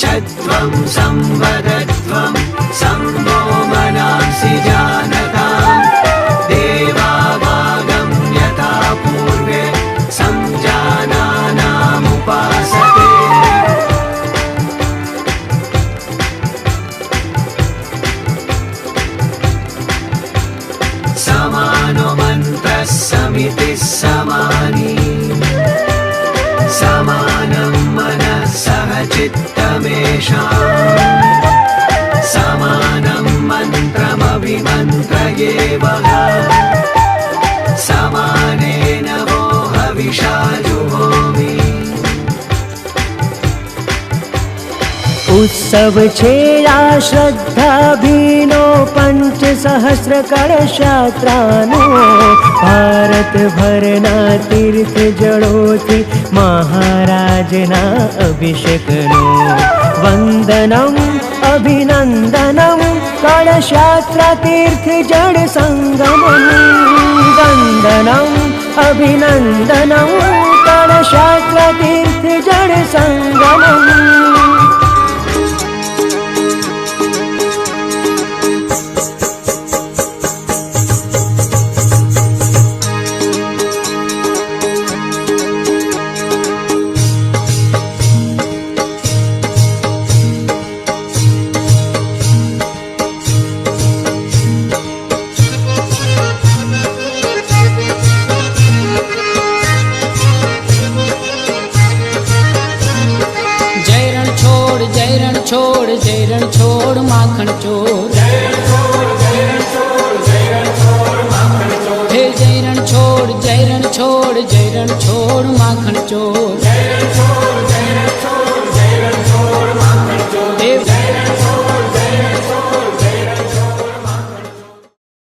छत्वं संवदत्वं संवो मनांसि जानताम् देवावागं यथा पूर्वे संजानानामुपासते समानो मन्त्रः समितिः समानी समानं मनः सह चित्तमेषाम् समानं मन्त्रमभिमन्त्रयेवः समानेन वो हविषा जुहोमि। उत्सव छेया श्रद्धा भीनो 5,000 कलशात्रानो भारत भरना तीर्थ जड़ोथी महाराजना अभिषेकनो वंदनम अभिनंदनम कलशात्रा तीर्थ जड़ संगमम वंदनम अभिनंदनम कलशात्रा तीर्थ जड़ संगमम। जय रण छोड़ माखन चोर हे जय रण छोड़ माखन चोर